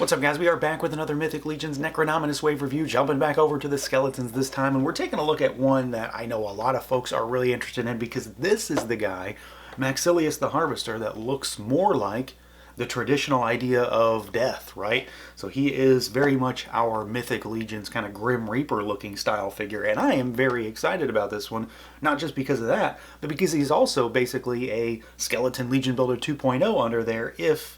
What's up, guys? We are back with another Mythic Legions Necronominus wave review, jumping back over to the skeletons this time, and we're taking a look at one that I know a lot of folks are really interested in because this is the guy, MAXILLIUS the Harvester, that looks more like the traditional idea of death, right? So he is very much our Mythic Legions kind of Grim Reaper looking style figure, and I am very excited about this one, not just because of that, but because he's also basically a Skeleton Legion Builder 2.0 under there if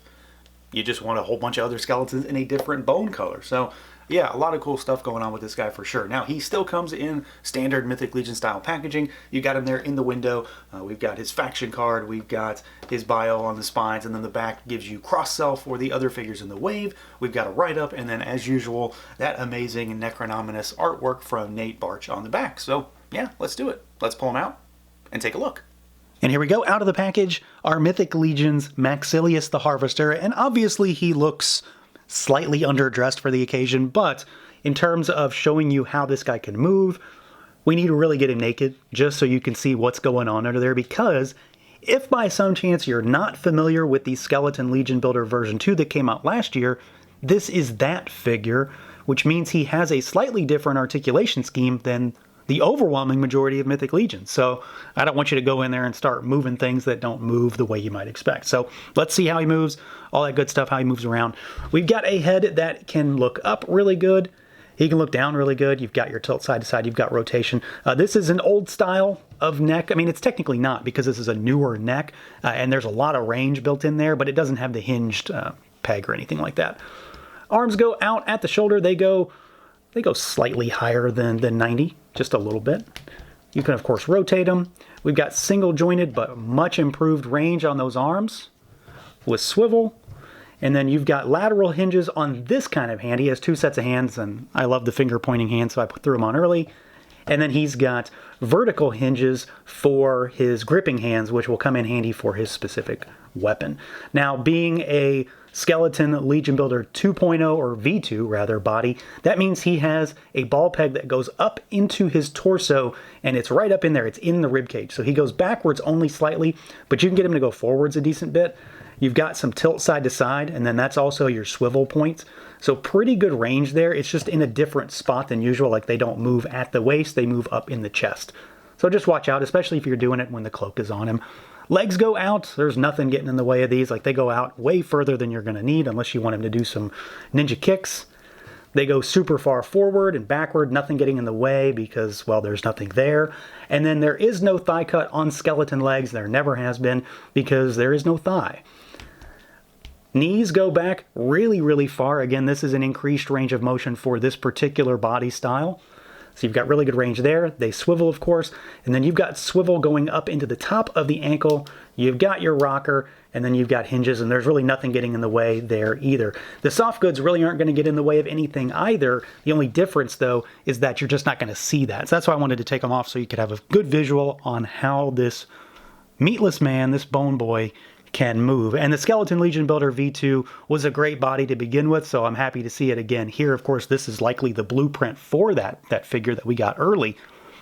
you just want a whole bunch of other skeletons in a different bone color. So yeah, a lot of cool stuff going on with this guy for sure. Now, he still comes in standard Mythic Legion style packaging. You got him there in the window. We've got his faction card. We've got his bio on the spines. And then the back gives you cross-sell for the other figures in the wave. We've got a write-up. And then, as usual, that amazing Necronominus artwork from Nate Barch on the back. So yeah, let's do it. Let's pull him out and take a look. And here we go, out of the package, our Mythic Legions MAXILLIUS the Harvester, and obviously he looks slightly underdressed for the occasion, but in terms of showing you how this guy can move, we need to really get him naked, just so you can see what's going on under there, because if by some chance you're not familiar with the Skeleton Legion Builder version 2 that came out last year, this is that figure, which means he has a slightly different articulation scheme than the overwhelming majority of Mythic Legions. So I don't want you to go in there and start moving things that don't move the way you might expect. So let's see how he moves, all that good stuff, how he moves around. We've got a head that can look up really good. He can look down really good. You've got your tilt side to side. You've got rotation. This is an old style of neck. I mean, it's technically not because this is a newer neck and there's a lot of range built in there, but it doesn't have the hinged peg or anything like that. Arms go out at the shoulder. They go slightly higher than 90, just a little bit. You can, of course, rotate them. We've got single jointed but much improved range on those arms with swivel. And then you've got lateral hinges on this kind of hand. He has two sets of hands, and I love the finger pointing hand, so I threw him on early. And then he's got vertical hinges for his gripping hands, which will come in handy for his specific weapon. Now, being a Skeleton Legion Builder 2.0, or V2 rather, body, that means he has a ball peg that goes up into his torso, and it's right up in there. It's in the rib cage. So he goes backwards only slightly, but you can get him to go forwards a decent bit. You've got some tilt side to side, and then that's also your swivel points. So pretty good range there. It's just in a different spot than usual. Like, they don't move at the waist, they move up in the chest. So just watch out, especially if you're doing it when the cloak is on him. Legs go out. There's nothing getting in the way of these. Like, they go out way further than you're going to need unless you want him to do some ninja kicks. They go super far forward and backward, nothing getting in the way because, well, there's nothing there. And then there is no thigh cut on skeleton legs. There never has been because there is no thigh. Knees go back really, really far. Again, this is an increased range of motion for this particular body style. So you've got really good range there. They swivel, of course, and then you've got swivel going up into the top of the ankle. You've got your rocker, and then you've got hinges, and there's really nothing getting in the way there either. The soft goods really aren't going to get in the way of anything either. The only difference, though, is that you're just not going to see that. So that's why I wanted to take them off so you could have a good visual on how this meatless man, this bone boy, can move. And the Skeleton Legion Builder V2 was a great body to begin with, so I'm happy to see it again here. Of course, this is likely the blueprint for that figure that we got early,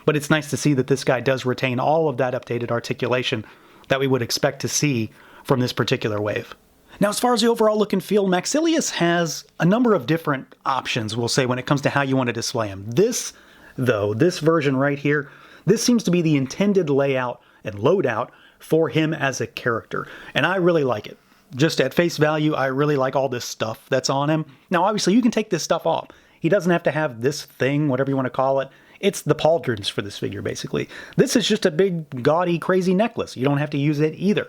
but it's nice to see that this guy does retain all of that updated articulation that we would expect to see from this particular wave. Now, as far as the overall look and feel, MAXILLIUS has a number of different options, we'll say, when it comes to how you want to display him. This, though, this version right here, this seems to be the intended layout and loadout for him as a character, and I really like it. Just at face value, I really like all this stuff that's on him. Now, obviously, you can take this stuff off. He doesn't have to have this thing, whatever you want to call it. It's the pauldrons for this figure, basically. This is just a big, gaudy, crazy necklace. You don't have to use it either.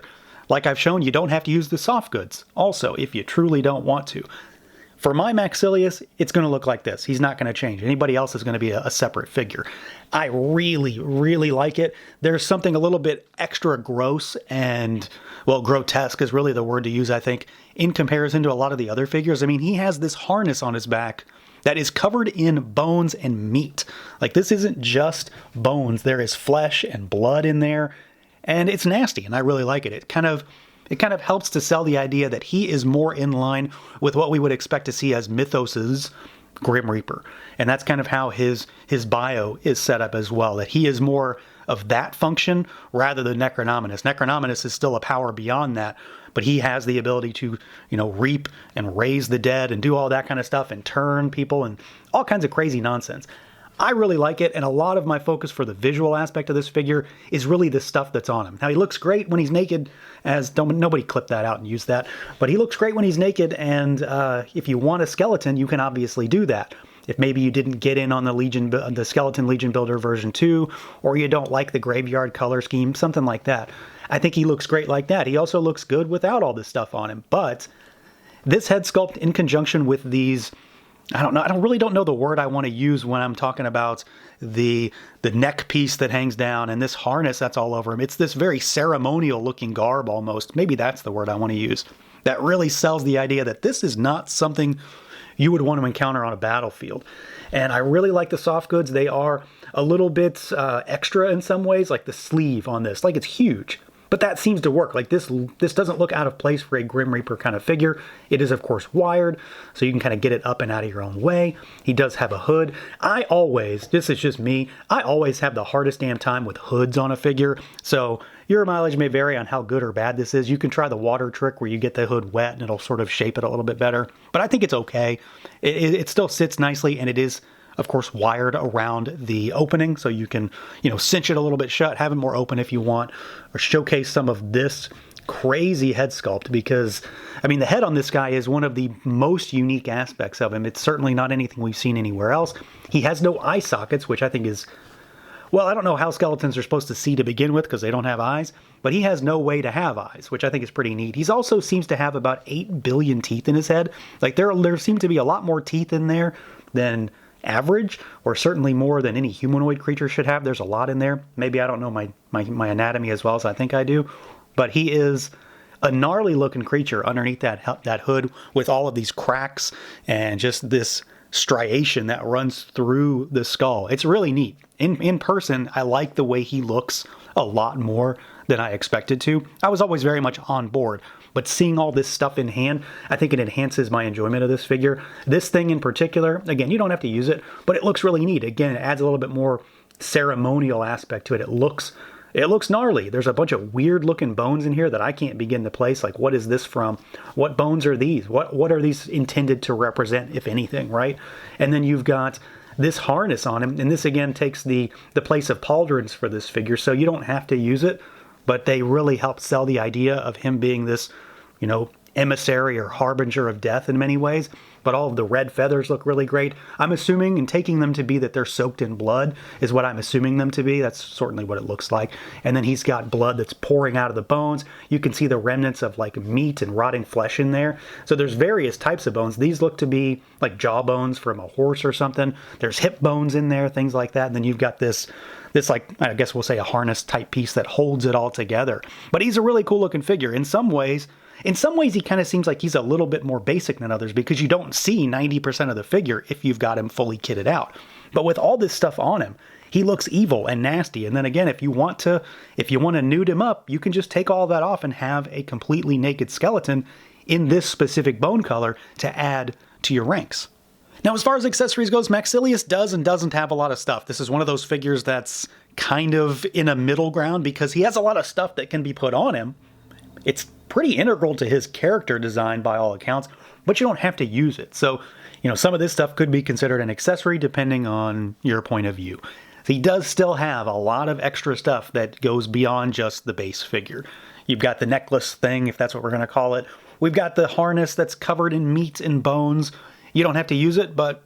Like I've shown, you don't have to use the soft goods, also, if you truly don't want to. For my MAXILLIUS, it's going to look like this. He's not going to change. Anybody else is going to be a separate figure. I really, really like it. There's something a little bit extra gross and, well, grotesque is really the word to use, I think, in comparison to a lot of the other figures. I mean, he has this harness on his back that is covered in bones and meat. Like, this isn't just bones. There is flesh and blood in there, and it's nasty, and I really like it. It kind of helps to sell the idea that he is more in line with what we would expect to see as mythoses Grim Reaper. And that's kind of how his bio is set up as well, that he is more of that function rather than Necronominus. Necronominus is still a power beyond that, but he has the ability to, reap and raise the dead and do all that kind of stuff and turn people and all kinds of crazy nonsense. I really like it, and a lot of my focus for the visual aspect of this figure is really the stuff that's on him. Now, he looks great when he's naked, nobody clip that out and use that, but he looks great when he's naked, and if you want a skeleton, you can obviously do that. If maybe you didn't get in on the Skeleton Legion Builder version 2, or you don't like the graveyard color scheme, something like that. I think he looks great like that. He also looks good without all this stuff on him, but this head sculpt in conjunction with these, I really don't know the word I want to use when I'm talking about the neck piece that hangs down and this harness that's all over him. It's this very ceremonial looking garb almost. Maybe that's the word I want to use. That really sells the idea that this is not something you would want to encounter on a battlefield. And I really like the soft goods. They are a little bit extra in some ways, like the sleeve on this. Like, it's huge. But that seems to work. Like, this doesn't look out of place for a Grim Reaper kind of figure. It is, of course, wired, so you can kind of get it up and out of your own way. He does have a hood. This is just me, I always have the hardest damn time with hoods on a figure. So your mileage may vary on how good or bad this is. You can try the water trick where you get the hood wet and it'll sort of shape it a little bit better. But I think it's okay. It still sits nicely, and it is, of course, wired around the opening, so you can, cinch it a little bit shut, have it more open if you want, or showcase some of this crazy head sculpt, because, the head on this guy is one of the most unique aspects of him. It's certainly not anything we've seen anywhere else. He has no eye sockets, which I think is, well, I don't know how skeletons are supposed to see to begin with because they don't have eyes, but he has no way to have eyes, which I think is pretty neat. He also seems to have about 8 billion teeth in his head. Like, there seem to be a lot more teeth in there than average, or certainly more than any humanoid creature should have. There's a lot in there. Maybe I don't know my anatomy as well as I think I do, but he is a gnarly looking creature underneath that hood with all of these cracks and just this striation that runs through the skull. It's really neat. In person, I like the way he looks a lot more than I expected to. I was always very much on board, but seeing all this stuff in hand, I think it enhances my enjoyment of this figure. This thing in particular, again, you don't have to use it, but it looks really neat. Again, it adds a little bit more ceremonial aspect to it. It looks gnarly. There's a bunch of weird looking bones in here that I can't begin to place. Like, what is this from? What bones are these? What are these intended to represent, if anything, right? And then you've got this harness on him, and this again takes the place of pauldrons for this figure, so you don't have to use it, but they really help sell the idea of him being this, emissary or harbinger of death in many ways. But all of the red feathers look really great. I'm assuming and taking them to be that they're soaked in blood is what I'm assuming them to be. That's certainly what it looks like. And then he's got blood that's pouring out of the bones. You can see the remnants of like meat and rotting flesh in there. So there's various types of bones. These look to be like jaw bones from a horse or something. There's hip bones in there, things like that. And then you've got this like, I guess we'll say a harness type piece that holds it all together. But he's a really cool looking figure. In some ways, he kind of seems like he's a little bit more basic than others because you don't see 90% of the figure if you've got him fully kitted out. But with all this stuff on him, he looks evil and nasty. And then again, if you want to nude him up, you can just take all that off and have a completely naked skeleton in this specific bone color to add to your ranks. Now, as far as accessories goes, MAXILLIUS does and doesn't have a lot of stuff. This is one of those figures that's kind of in a middle ground because he has a lot of stuff that can be put on him. It's pretty integral to his character design by all accounts, but you don't have to use it. So, some of this stuff could be considered an accessory depending on your point of view. So he does still have a lot of extra stuff that goes beyond just the base figure. You've got the necklace thing, if that's what we're going to call it. We've got the harness that's covered in meat and bones. You don't have to use it, but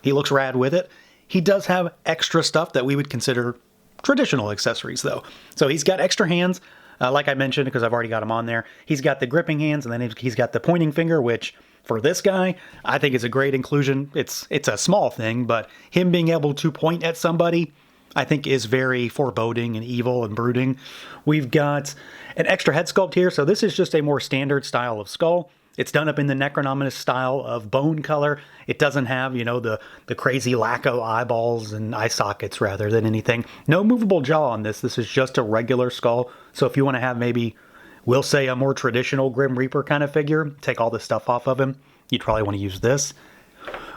he looks rad with it. He does have extra stuff that we would consider traditional accessories, though. So he's got extra hands. Like I mentioned, because I've already got him on there, he's got the gripping hands, and then he's got the pointing finger, which for this guy, I think is a great inclusion. It's a small thing, but him being able to point at somebody, I think is very foreboding and evil and brooding. We've got an extra head sculpt here, so this is just a more standard style of skull. It's done up in the Necronominus style of bone color. It doesn't have, the crazy Lacko eyeballs and eye sockets rather than anything. No movable jaw on this. This is just a regular skull. So if you want to have maybe, we'll say a more traditional Grim Reaper kind of figure, take all this stuff off of him, you'd probably want to use this.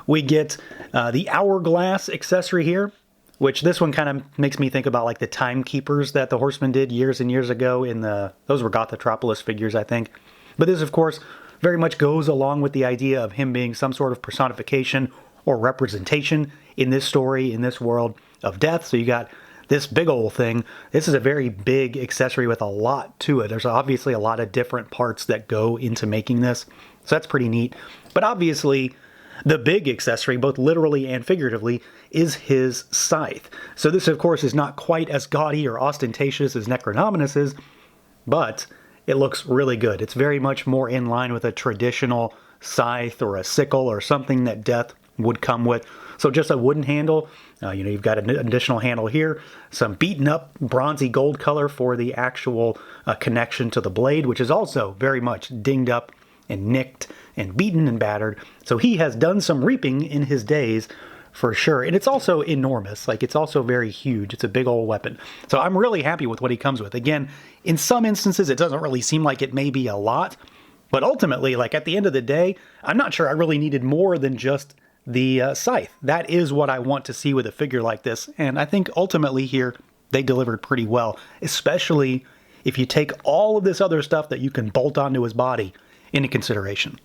we get the hourglass accessory here, which this one kind of makes me think about like the timekeepers that the Horsemen did years and years ago in those were Gothotropolis figures, I think. But this, of course, very much goes along with the idea of him being some sort of personification or representation in this story, in this world of death. So you got this big old thing. This is a very big accessory with a lot to it. There's obviously a lot of different parts that go into making this. So that's pretty neat. But obviously, the big accessory, both literally and figuratively, is his scythe. So this, of course, is not quite as gaudy or ostentatious as Necronominus is, but it looks really good. It's very much more in line with a traditional scythe or a sickle or something that death would come with. So just a wooden handle. You've got an additional handle here, some beaten up bronzy gold color for the actual connection to the blade, which is also very much dinged up and nicked and beaten and battered. So he has done some reaping in his days for sure. And it's also enormous. Like, it's also very huge. It's a big old weapon. So I'm really happy with what he comes with. Again, in some instances, it doesn't really seem like it may be a lot, but ultimately, like at the end of the day, I'm not sure I really needed more than just the scythe. That is what I want to see with a figure like this. And I think ultimately here, they delivered pretty well, especially if you take all of this other stuff that you can bolt onto his body into consideration.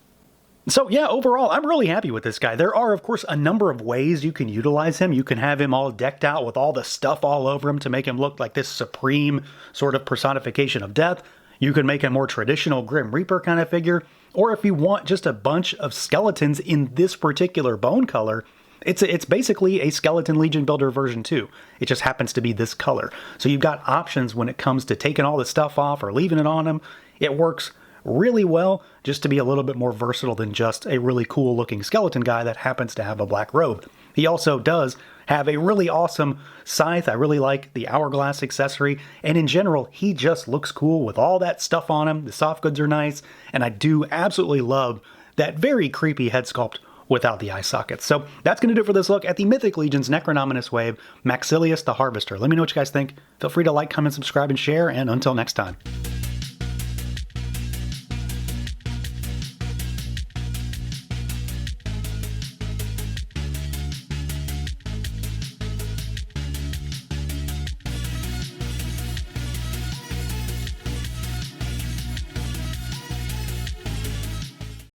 So yeah, overall, I'm really happy with this guy. There are, of course, a number of ways you can utilize him. You can have him all decked out with all the stuff all over him to make him look like this supreme sort of personification of death. You can make a more traditional Grim Reaper kind of figure. Or if you want just a bunch of skeletons in this particular bone color, it's basically a Skeleton Legion Builder version 2. It just happens to be this color. So you've got options when it comes to taking all the stuff off or leaving it on him. It works really well just to be a little bit more versatile than just a really cool looking skeleton guy that happens to have a black robe. He also does have a really awesome scythe. I really like the hourglass accessory, and in general, he just looks cool with all that stuff on him. The soft goods are nice, and I do absolutely love that very creepy head sculpt without the eye sockets. So that's going to do it for this look at the Mythic Legion's Necronominus Wave, MAXILLIUS the Harvester. Let me know what you guys think. Feel free to like, comment, subscribe, and share, and until next time.